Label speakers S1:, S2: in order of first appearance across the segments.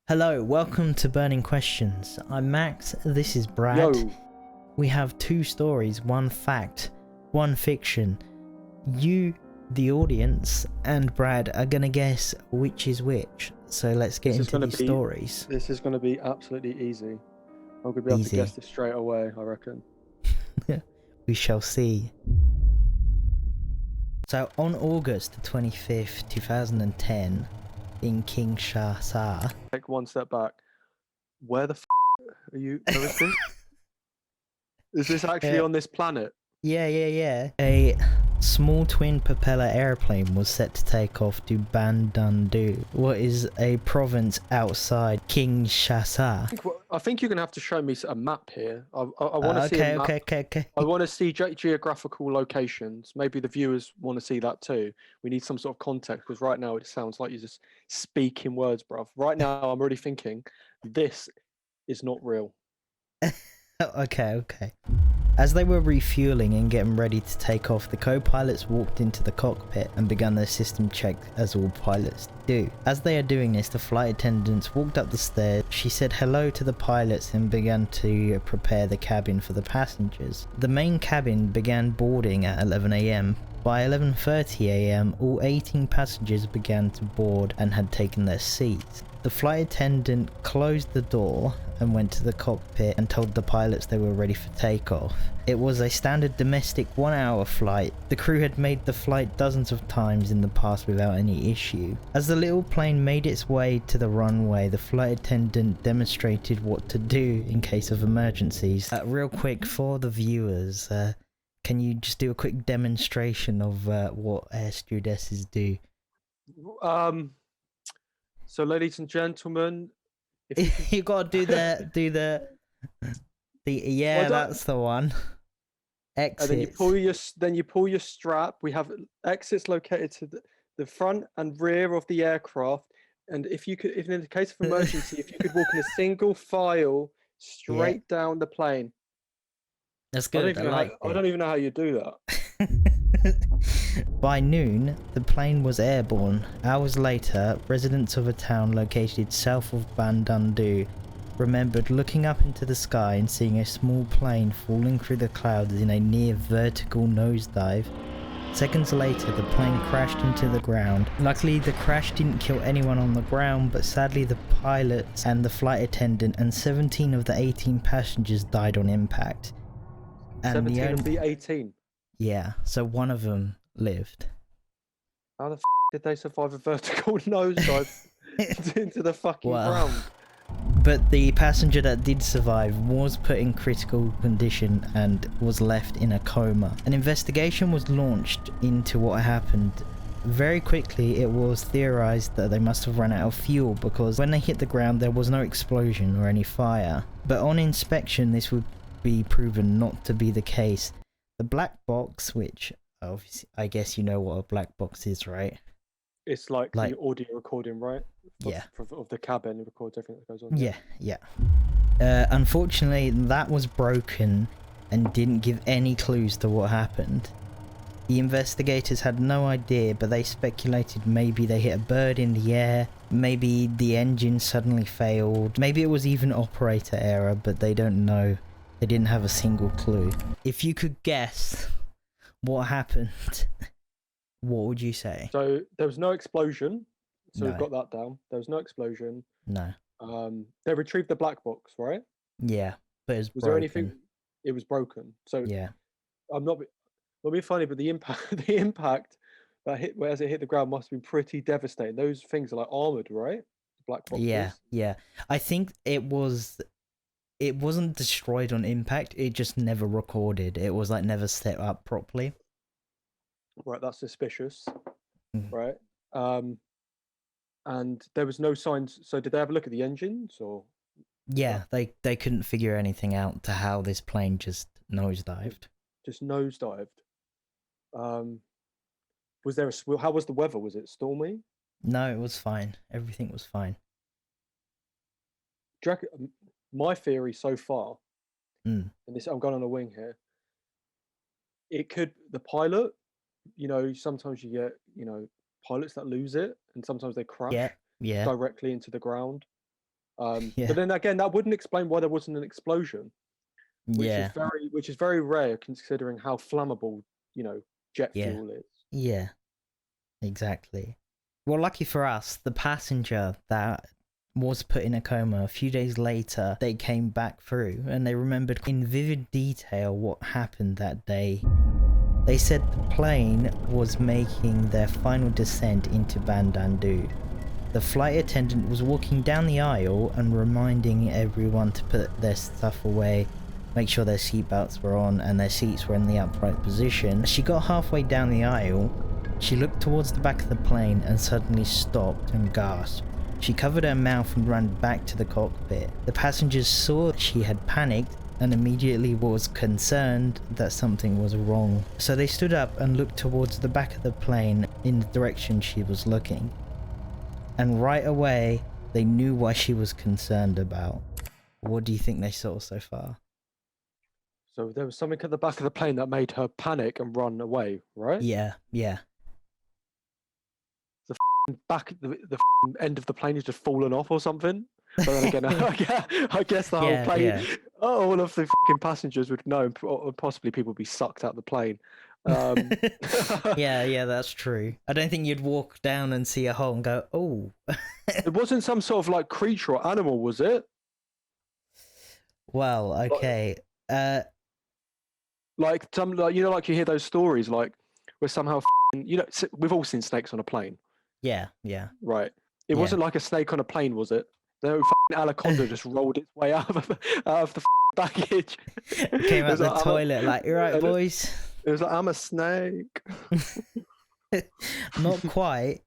S1: Hello, welcome to Burning Questions. I'm Max, this is Brad.
S2: Yo,
S1: We have two stories, one fact, one fiction. You, the audience, and Brad are gonna guess which is which. So let's get into these stories.
S2: this is going to be absolutely easy. I'm going to be able to guess this straight away, I reckon.
S1: We shall see. So on August the 25th, 2010, in Kinshasa.
S2: Take one step back. Where the are you? Where is this? Is this actually on this planet?
S1: Yeah. A small twin propeller airplane was set to take off to Bandundu, what is a province outside Kinshasa.
S2: I think you're going to have to show me a map here. I want to see a map.
S1: Okay.
S2: I want to see geographical locations. Maybe the viewers want to see that too. We need some sort of context because right now it sounds like you're just speaking words, bruv. Right now I'm already thinking this is not real.
S1: Okay. As they were refueling and getting ready to take off, the co-pilots walked into the cockpit and began their system check as all pilots do. As they are doing this, the flight attendants walked up the stairs. She said hello to the pilots and began to prepare the cabin for the passengers. The main cabin began boarding at 11 AM. By 11:30 AM, all 18 passengers began to board and had taken their seats. The flight attendant closed the door and went to the cockpit and told the pilots they were ready for takeoff. It was a standard domestic 1-hour flight. The crew had made the flight dozens of times in the past without any issue. As the little plane made its way to the runway, the flight attendant demonstrated what to do in case of emergencies. Real quick for the viewers, can you just do a quick demonstration of what air stewardesses do?
S2: So, ladies and gentlemen, if
S1: You gotta do the that's the one. Exits.
S2: And then you pull your strap. We have exits located to the front and rear of the aircraft. And if in the case of emergency, if you could walk in a single file straight down the plane.
S1: That's good.
S2: I don't even know how you do that.
S1: By noon, the plane was airborne. Hours later, residents of a town located south of Bandundu remembered looking up into the sky and seeing a small plane falling through the clouds in a near vertical nosedive. Seconds later, the plane crashed into the ground. Luckily, the crash didn't kill anyone on the ground, but sadly the pilots and the flight attendant and 17 of the 18 passengers died on impact. And
S2: 17 of the 18?
S1: Yeah, so one of them lived.
S2: How the did they survive a vertical nosedive into the fucking ground?
S1: But the passenger that did survive was put in critical condition and was left in a coma. An investigation was launched into what happened. Very quickly, it was theorized that they must have run out of fuel because when they hit the ground there was no explosion or any fire. But on inspection, this would be proven not to be the case. The black box, which obviously I guess you know what a black box is, right?
S2: It's like the audio recording, right? Of the cabin, it records everything that goes on.
S1: Yeah. Unfortunately, that was broken and didn't give any clues to what happened. The investigators had no idea, but they speculated maybe they hit a bird in the air, maybe the engine suddenly failed, maybe it was even operator error, but they don't know. They didn't have a single clue. If you could guess what happened, what would you say?
S2: So there was no explosion. So
S1: No.
S2: we've got that down. There was no explosion.
S1: No.
S2: They retrieved the black box, right?
S1: Yeah, but it was broken.
S2: There anything? It was broken. So
S1: yeah.
S2: I'm not being funny, but the impact that hit as it hit the ground must have been pretty devastating. Those things are like armored, right? The black boxes.
S1: Yeah. I think it wasn't destroyed on impact, it just never recorded. It was like never set up properly.
S2: Right, that's suspicious. Right. And there was no signs. So did they have a look at the engines or?
S1: Yeah, they couldn't figure anything out to how this plane just nosedived.
S2: Just nosedived. Was there how was the weather? Was it stormy?
S1: No, it was fine. Everything was fine.
S2: My theory so far,
S1: and
S2: this I'm going on a wing here. The pilot, sometimes you get, pilots that lose it, and sometimes they crash
S1: yeah.
S2: directly into the ground. But then again, that wouldn't explain why there wasn't an explosion, which
S1: Yeah.
S2: is very rare considering how flammable, jet
S1: Yeah.
S2: fuel is.
S1: Yeah. Exactly. Well, lucky for us, the passenger that was put in a coma, a few days later, they came back through and they remembered in vivid detail what happened that day. They said the plane was making their final descent into Bandandu. The flight attendant was walking down the aisle and reminding everyone to put their stuff away, make sure their seatbelts were on and their seats were in the upright position. As she got halfway down the aisle, she looked towards the back of the plane and suddenly stopped and gasped. She covered her mouth and ran back to the cockpit. The passengers saw that she had panicked and immediately was concerned that something was wrong. So they stood up and looked towards the back of the plane in the direction she was looking. And right away, they knew what she was concerned about. What do you think they saw so far?
S2: So there was something at the back of the plane that made her panic and run away, right?
S1: Yeah.
S2: The end of the plane has just fallen off or something. But then again, I guess the whole plane, all of the fucking passengers would know, or possibly people would be sucked out the plane.
S1: Yeah, that's true. I don't think you'd walk down and see a hole and go, oh.
S2: It wasn't some sort of like creature or animal, was it?
S1: Well, okay.
S2: Like you hear those stories like where somehow we've all seen snakes on a plane.
S1: Yeah.
S2: Right. It wasn't like a snake on a plane, was it? No, anaconda just rolled its way out of the baggage.
S1: Came out the toilet like, you're right, boys.
S2: It was like, I'm a snake.
S1: Not quite,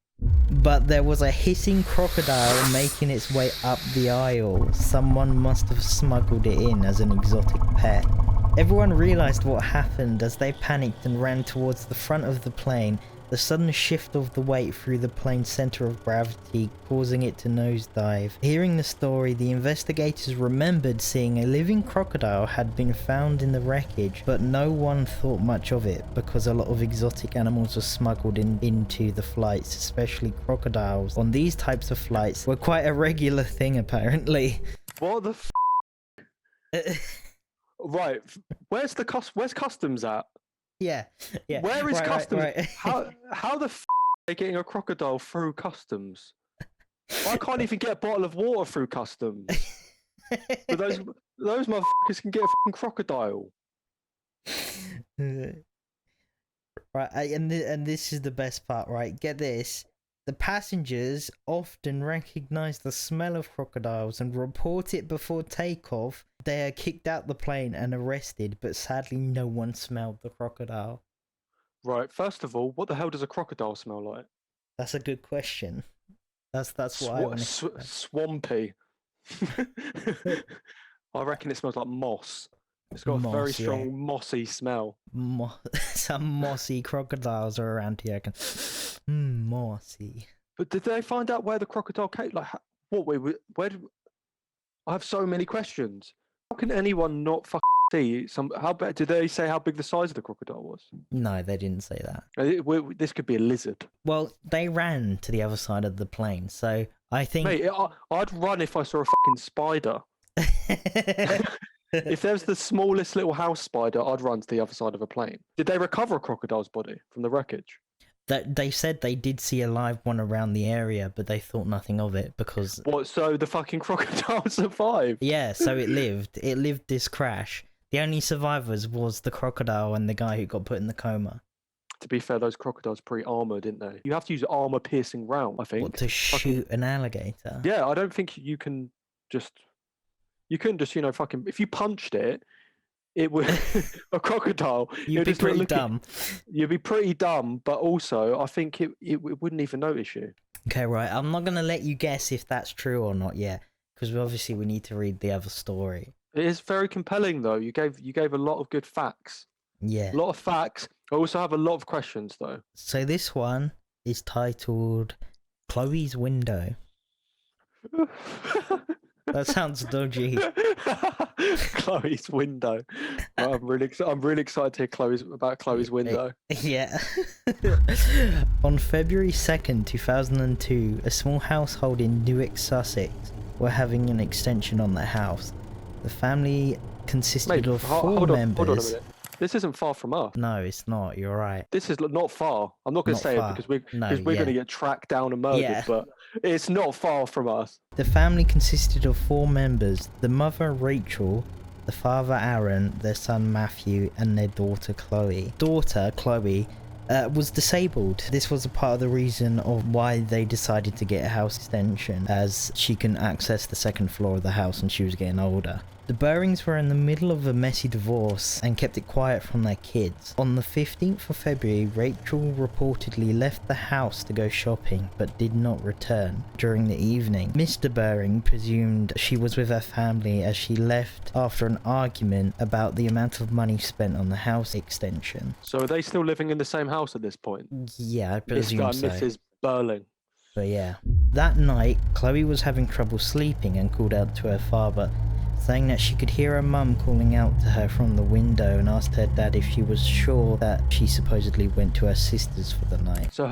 S1: but there was a hissing crocodile making its way up the aisle. Someone must have smuggled it in as an exotic pet. Everyone realized what happened as they panicked and ran towards the front of the plane. The sudden shift of the weight threw the plane's center of gravity, causing it to nosedive. Hearing the story, the investigators remembered seeing a living crocodile had been found in the wreckage, but no one thought much of it because a lot of exotic animals were smuggled into the flights, especially crocodiles. On these types of flights were quite a regular thing apparently.
S2: What the Right, where's customs at?
S1: Yeah.
S2: Where is customs?
S1: Right.
S2: How the are they getting a crocodile through customs? I can't even get a bottle of water through customs. But those motherfuckers can get a fucking crocodile.
S1: Right, and this is the best part, right? Get this. The passengers often recognize the smell of crocodiles and report it before takeoff. They are kicked out the plane and arrested, but sadly no one smelled the crocodile.
S2: Right, first of all, what the hell does a crocodile smell like?
S1: That's a good question. That's what I want to
S2: swampy. I reckon it smells like moss. It's got a very strong mossy smell.
S1: Some mossy crocodiles are around here. Mossy.
S2: But did they find out where the crocodile came? Like, where did... I have so many questions. How can anyone not fucking see how big? Did they say how big the size of the crocodile was?
S1: No, they didn't say that.
S2: This could be a lizard.
S1: Well, they ran to the other side of the plane, so I think...
S2: Mate, I'd run if I saw a fucking spider. If there's the smallest little house spider, I'd run to the other side of a plane. Did they recover a crocodile's body from the wreckage?
S1: They said they did see a live one around the area, but they thought nothing of it because...
S2: What, so the fucking crocodile survived?
S1: Yeah, so it lived. It lived this crash. The only survivors was the crocodile and the guy who got put in the coma.
S2: To be fair, those crocodiles pretty armoured, didn't they? You have to use armour-piercing round, I think.
S1: What, to shoot an alligator?
S2: Yeah, I don't think you can just... You couldn't just, fucking... If you punched it, it would... a crocodile...
S1: You'd be pretty dumb.
S2: You'd be pretty dumb, but also, I think it wouldn't even notice you.
S1: Okay, right. I'm not going to let you guess if that's true or not yet, because obviously we need to read the other story.
S2: It is very compelling, though. You gave a lot of good facts.
S1: Yeah.
S2: A lot of facts. I also have a lot of questions, though.
S1: So this one is titled Chloe's Window. That sounds dodgy.
S2: Chloe's window. Well, I'm really excited to hear about Chloe's window.
S1: Yeah. On February 2nd, 2002, a small household in Newark, Sussex were having an extension on their house. The family consisted
S2: Mate,
S1: of four
S2: hold on a
S1: members.
S2: minute. This isn't far from us.
S1: No, it's not. You're right.
S2: This is not far. I'm not going
S1: Not
S2: to say
S1: far.
S2: it because we're
S1: No,
S2: going
S1: yeah.
S2: to get tracked down and murdered,
S1: Yeah.
S2: but it's not far from us.
S1: The family consisted of four members: the mother Rachel, the father Aaron, their son Matthew, and their daughter Chloe. Daughter Chloe was disabled. This was a part of the reason of why they decided to get a house extension, as she couldn't access the second floor of the house and she was getting older. The Burings were in the middle of a messy divorce and kept it quiet from their kids. On the 15th of February, Rachel reportedly left the house to go shopping but did not return during the evening. Mr. Buring presumed she was with her family as she left after an argument about the amount of money spent on the house extension.
S2: So are they still living in the same house at this point?
S1: Yeah, I presume
S2: Mr.
S1: so.
S2: and Mrs. Burling.
S1: But yeah. That night, Chloe was having trouble sleeping and called out to her father, saying that she could hear her mum calling out to her from the window, and asked her dad if she was sure that she supposedly went to her sister's for the night.
S2: So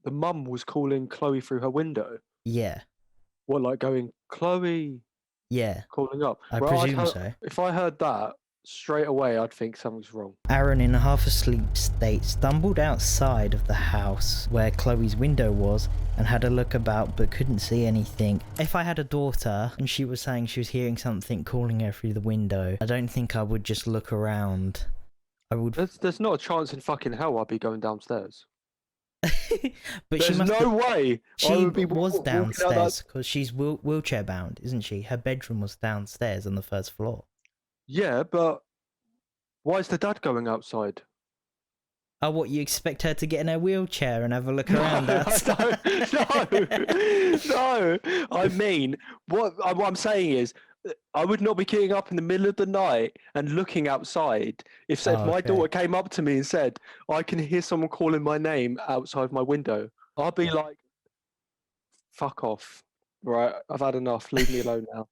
S2: the mum was calling Chloe through her window?
S1: Yeah.
S2: What, like going, Chloe,
S1: Yeah.
S2: calling up?
S1: I
S2: Well,
S1: presume so.
S2: If I heard that, straight away I'd think something's wrong.
S1: Aaron, in a half-asleep state, stumbled outside of the house where Chloe's window was and had a look about but couldn't see anything. If I had a daughter and she was saying she was hearing something calling her through the window, I don't think I would just look around. I would...
S2: There's not a chance in fucking hell I'd be going downstairs.
S1: But
S2: There's
S1: she must
S2: no way
S1: She
S2: I would be
S1: was
S2: walking out
S1: downstairs because she's wheelchair bound, isn't she? Her bedroom was downstairs on the first floor.
S2: Yeah, but why is the dad going outside?
S1: Oh, what, you expect her to get in her wheelchair and have a look around?
S2: No, no. I mean, what I'm saying is, I would not be getting up in the middle of the night and looking outside. If my daughter came up to me and said, I can hear someone calling my name outside my window, I'd be like, fuck off. Right, I've had enough. Leave me alone now.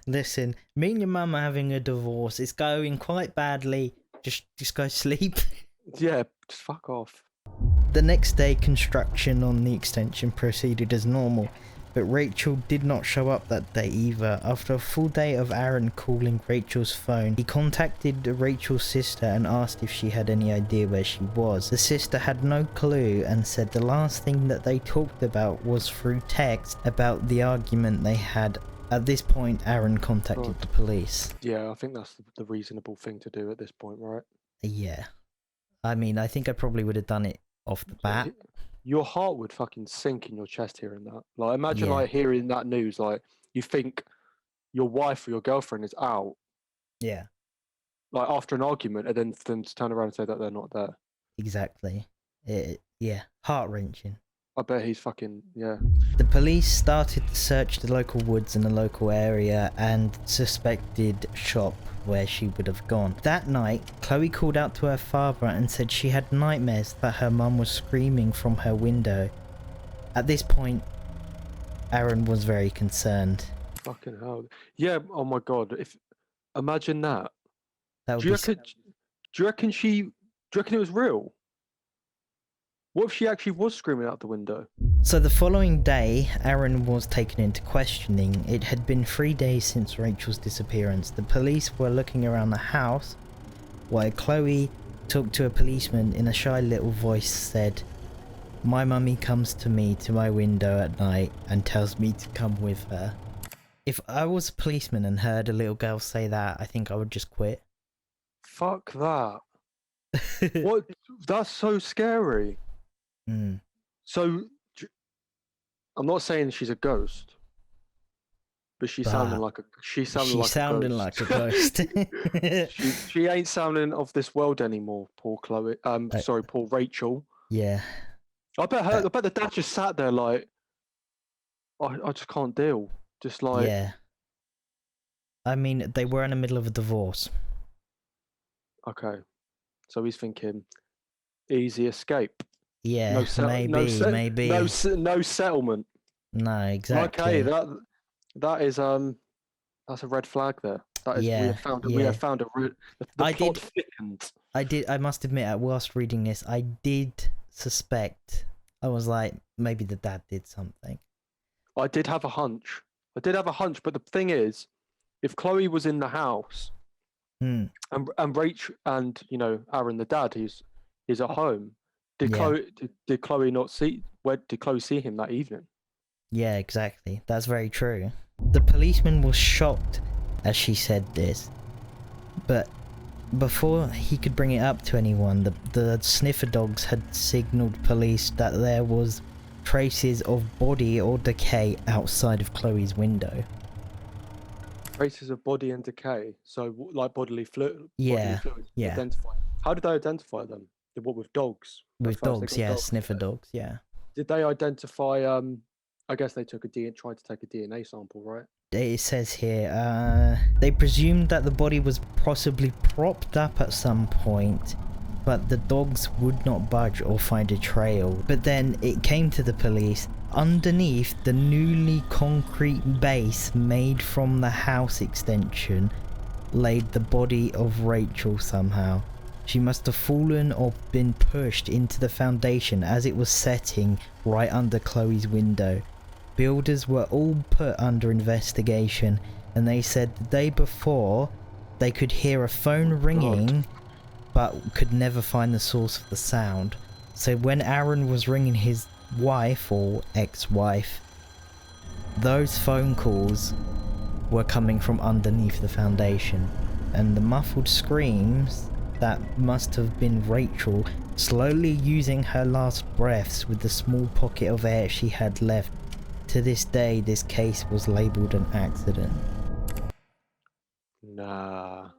S1: Listen, me and your mum are having a divorce. It's going quite badly. Just go sleep.
S2: Yeah, just fuck off.
S1: The next day, construction on the extension proceeded as normal, but Rachel did not show up that day either. After a full day of Aaron calling Rachel's phone, he contacted Rachel's sister and asked if she had any idea where she was. The sister had no clue and said the last thing that they talked about was through text about the argument they had. At this point, Aaron contacted the police.
S2: Yeah, I think that's the reasonable thing to do at this point, right?
S1: Yeah. I mean, I think I probably would have done it off the bat.
S2: Your heart would fucking sink in your chest hearing that. Like, imagine like hearing that news. Like, you think your wife or your girlfriend is out.
S1: Yeah.
S2: Like after an argument, and then for them to turn around and say that they're not there.
S1: Exactly. Yeah. Heart-wrenching.
S2: I bet he's fucking, yeah.
S1: The police started to search the local woods in the local area and suspected shop where she would have gone. That night, Chloe called out to her father and said she had nightmares that her mum was screaming from her window. At this point, Aaron was very concerned.
S2: Fucking hell. Yeah, oh my god. Imagine that.
S1: That would
S2: Do you reckon it was real? What if she actually was screaming out the window?
S1: So the following day, Aaron was taken into questioning. It had been 3 days since Rachel's disappearance. The police were looking around the house, while Chloe talked to a policeman in a shy little voice, said, "My mummy comes to me to my window at night and tells me to come with her." If I was a policeman and heard a little girl say that, I think I would just quit.
S2: Fuck that. What? That's so scary.
S1: Mm.
S2: So, I'm not saying she's a ghost, but she sounded like a ghost. She ain't sounding of this world anymore. Poor Chloe. Poor Rachel.
S1: Yeah.
S2: I bet the dad just sat there like, I just can't deal. Just like.
S1: Yeah. I mean, they were in the middle of a divorce.
S2: Okay, so he's thinking, easy escape.
S1: Yeah, maybe.
S2: No settlement.
S1: No, exactly.
S2: Okay, that is that's a red flag there. That is, we have found a root. The plot thickened.
S1: I must admit, whilst reading this, I did suspect. I was like, maybe the dad did something.
S2: I did have a hunch. But the thing is, if Chloe was in the house
S1: Hmm.
S2: and Rach and Aaron, the dad, he's at home, did
S1: Yeah.
S2: Chloe not see? Where did Chloe see him that evening?
S1: Yeah, exactly. That's very true. The policeman was shocked as she said this, but before he could bring it up to anyone, the sniffer dogs had signaled police that there was traces of body or decay outside of Chloe's window.
S2: Traces of body and decay, so like bodily fluid.
S1: Yeah, yeah.
S2: Identified. How did they identify them? What, with dogs? At
S1: With
S2: first they
S1: dogs,
S2: got
S1: yeah,
S2: dogs,
S1: sniffer
S2: did they?
S1: dogs, yeah.
S2: Did they identify? I guess they tried to take a DNA sample, right?
S1: It says here, they presumed that the body was possibly propped up at some point, but the dogs would not budge or find a trail. But then it came to the police. Underneath the newly concrete base made from the house extension laid the body of Rachel somehow. She must have fallen or been pushed into the foundation as it was setting right under Chloe's window. Builders were all put under investigation, and they said the day before they could hear a phone ringing but could never find the source of the sound. So when Aaron was ringing his wife or ex-wife, those phone calls were coming from underneath the foundation, and the muffled screams that must have been Rachel slowly using her last breaths with the small pocket of air she had left. To this day, this case was labelled an accident.
S2: Nah.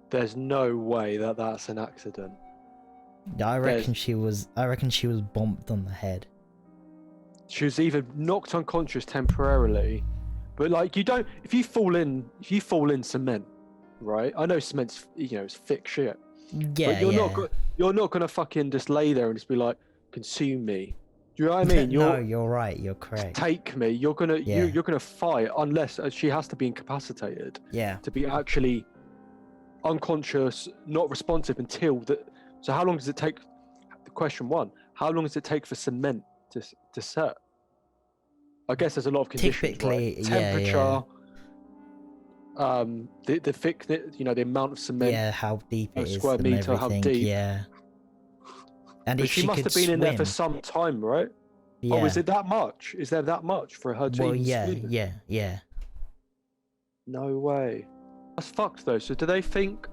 S2: There's no way that that's an accident.
S1: I reckon she was bombed on the head.
S2: She was either knocked unconscious temporarily, but like if you fall in cement, right? I know cement's it's thick shit.
S1: Yeah,
S2: but you're not gonna fucking just lay there and just be like, consume me. Do you know what I mean?
S1: No, you're right. You're correct.
S2: Take me. You're gonna fight unless she has to be incapacitated.
S1: Yeah.
S2: To be actually unconscious, not responsive until that. So how long does it take? Question one: how long does it take for cement to set? I guess there's a lot of conditions.
S1: Typically,
S2: right? Temperature. The thickness, the amount of cement.
S1: Yeah, how deep it is
S2: square
S1: and
S2: meter,
S1: everything.
S2: how deep.
S1: Yeah. And
S2: but
S1: if
S2: she must have been in there for some time, right?
S1: Yeah.
S2: Oh, is it that much? Is there that much for her to?
S1: Well,
S2: even
S1: yeah.
S2: No way. That's fucked though. So do they think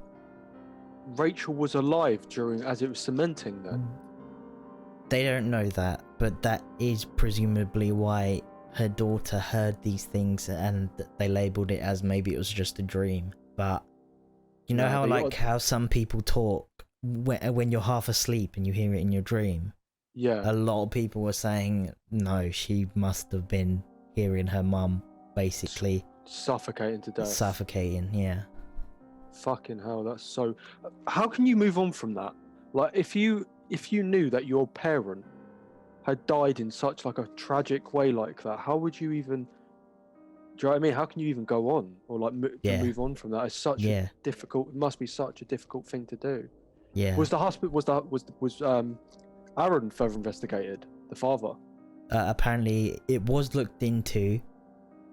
S2: Rachel was alive as it was cementing then?
S1: They don't know that, but that is presumably why her daughter heard these things and they labelled it as maybe it was just a dream. But you know how some people talk when you're half asleep and you hear it in your dream?
S2: Yeah.
S1: A lot of people were saying, no, she must have been hearing her mum basically
S2: suffocating to death.
S1: Suffocating, yeah.
S2: Fucking hell, that's so... How can you move on from that? Like, if you knew that your parent had died in such like a tragic way like that, how would you even... Do you know what I mean? How can you even go on or like move on from that? It's such a difficult... It must be such a difficult thing to do.
S1: Yeah.
S2: Was the hospital... Was Aaron further investigated? The father?
S1: Apparently it was looked into,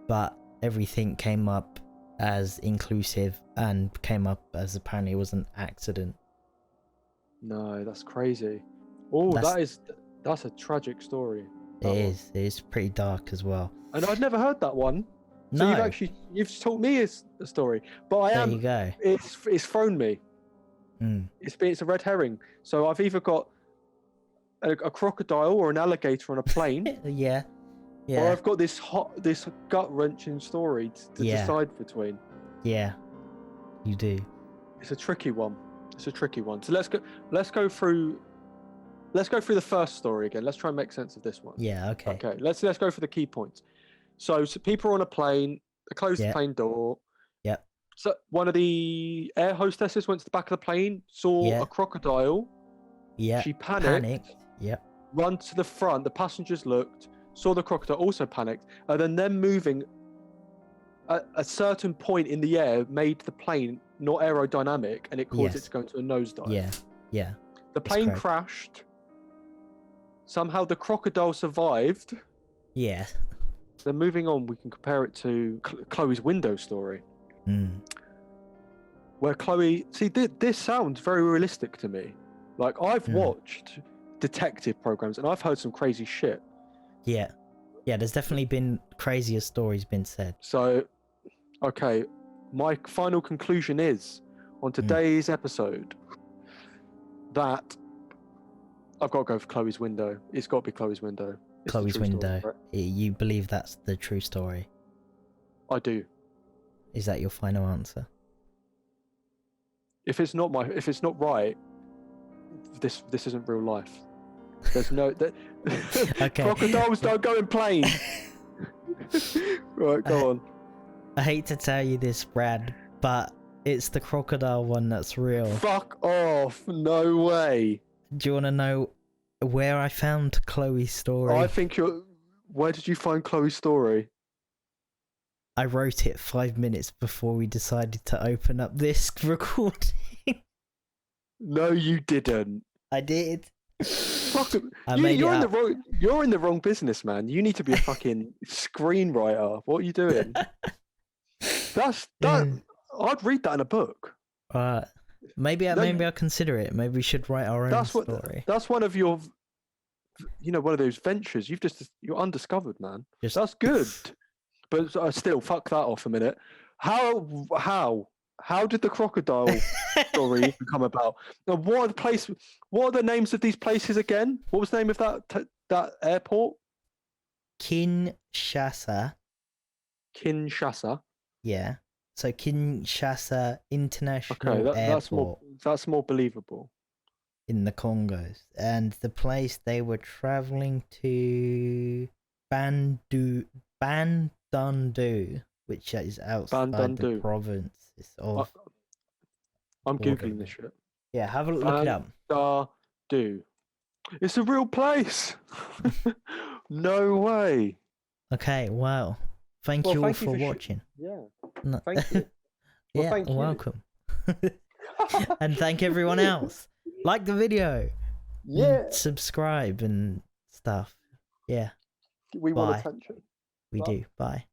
S1: but everything came up as inclusive and came up as apparently it was an accident.
S2: No, that's crazy. Oh, that's a tragic story.
S1: It is pretty dark as well.
S2: And I'd never heard that one. So
S1: No.
S2: you've told me a story, but
S1: there you go.
S2: It's thrown me. It's a red herring. So I've either got a crocodile or an alligator on a plane.
S1: Yeah.
S2: Or I've got this gut-wrenching story to decide between.
S1: Yeah, you do.
S2: It's a tricky one. So let's go through the first story again. Let's try and make sense of this one.
S1: Yeah, okay.
S2: Okay, let's go for the key points. So people are on a plane, they close the plane door.
S1: Yep.
S2: So one of the air hostesses went to the back of the plane, saw a crocodile.
S1: Yeah.
S2: She panicked.
S1: Yep.
S2: Run to the front, the passengers looked, saw the crocodile, also panicked, and then them moving at a certain point in the air made the plane not aerodynamic, and it caused it to go into a nosedive.
S1: Yeah.
S2: The plane crashed. Somehow the crocodile survived.
S1: Yeah.
S2: Then moving on, we can compare it to Chloe's window story, where Chloe. See, this sounds very realistic to me. Like I've watched detective programs and I've heard some crazy shit.
S1: Yeah, there's definitely been crazier stories been said.
S2: So, okay, my final conclusion is on today's episode that I've got to go for Chloe's window. It's got to be Chloe's window. It's
S1: Chloe's window.
S2: Story, right?
S1: You believe that's the true story?
S2: I do.
S1: Is that your final answer?
S2: If it's not right, this isn't real life. There's no
S1: okay.
S2: Crocodiles don't go in planes. Right, go on.
S1: I hate to tell you this, Brad, but it's the crocodile one that's real.
S2: Fuck off! No way.
S1: Do you want to know where I found Chloe's story?
S2: I think where did you find Chloe's story?
S1: I wrote it 5 minutes before we decided to open up this recording.
S2: No, you didn't.
S1: I did.
S2: Fuck it. You're in the wrong business, man. You need to be a fucking screenwriter. What are you doing? I'd read that in a book.
S1: Maybe I'll consider it. Maybe we should write our own story.
S2: That's one of your, one of those ventures. You're undiscovered, man. That's good. But still, fuck that off a minute. How did the crocodile story even come about? Now, what are the names of these places again? What was the name of that airport?
S1: Kinshasa. Yeah. So Kinshasa International Airport.
S2: That's more believable.
S1: In the Congos, and the place they were traveling to, Bandundu, which is outside the province of.
S2: I'm googling this shit.
S1: Yeah, have a look it up.
S2: Bandundu. It's a real place. No way.
S1: Okay, wow. Thank you all for watching.
S2: Yeah.
S1: No.
S2: Thank you.
S1: Yeah,
S2: thank you.
S1: Welcome. And thank everyone else. Like the video.
S2: Yeah.
S1: Subscribe and stuff. Yeah.
S2: We want attention.
S1: We do. Bye.